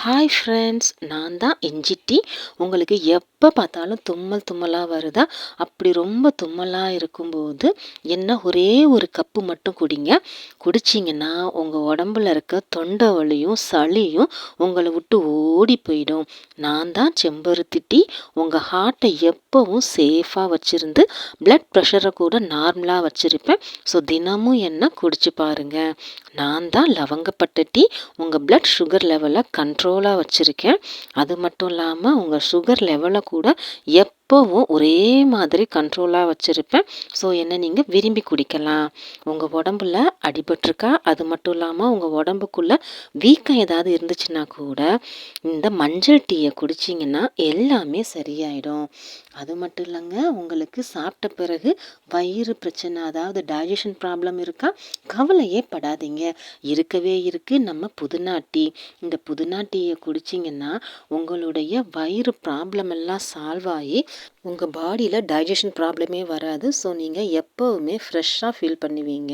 Hi friends, நான் தான் இஞ்சி டீ. உங்களுக்கு எப்போ பார்த்தாலும் தும்மல் தும்மலாக வருதா? அப்படி ரொம்ப தும்மலாக இருக்கும்போது என்ன ஒரே ஒரு கப்பு மட்டும் குடிங்க. குடிச்சிங்கன்னா உங்கள் உடம்புல இருக்க தொண்டை வலியும் சளியும் உங்களை விட்டு ஓடி போயிடும். நான் தான் செம்பருத்தி டீ. உங்கள் ஹார்ட்டை எப்போவும் சேஃபாக வச்சுருந்து பிளட் ப்ரெஷரை கூட நார்மலாக வச்சுருப்பேன். ஸோ தினமும் என்ன குடிச்சு பாருங்கள். நான் தான் லவங்கப்பட்ட டீ. உங்கள் பிளட் சுகர் லெவலை கண்ட்ரோலாக வச்சுருக்கேன். அது மட்டும் இல்லாமல் உங்கள் சுகர் லெவலை கூட எப்போவும் ஒரே மாதிரி கண்ட்ரோலாக வச்சுருப்பேன். ஸோ என்ன நீங்கள் விரும்பி குடிக்கலாம். உங்கள் உடம்புல அடிபட்டிருக்கா, அது மட்டும் இல்லாமல் உங்கள் உடம்புக்குள்ளே வீக்கம் ஏதாவது இருந்துச்சுன்னா கூட இந்த மஞ்சள் டீயை குடிச்சிங்கன்னா எல்லாமே சரியாயிடும். அது மட்டும் இல்லைங்க, உங்களுக்கு சாப்பிட்ட பிறகு வயிறு பிரச்சனை, அதாவது டைஜஷன் ப்ராப்ளம் இருக்கா, கவலையே படாதீங்க. இருக்கவே இருக்குது நம்ம புதினா டீ. இந்த புதினா டீயை குடிச்சிங்கன்னா உங்களுடைய வயிறு ப்ராப்ளம் எல்லாம் சால்வ் ஆகி உங்கள் பாடியில் டைஜஷன் ப்ராப்ளமே வராது. ஸோ நீங்கள் எப்போவுமே ஃப்ரெஷ்ஷாக ஃபீல் பண்ணுவீங்க.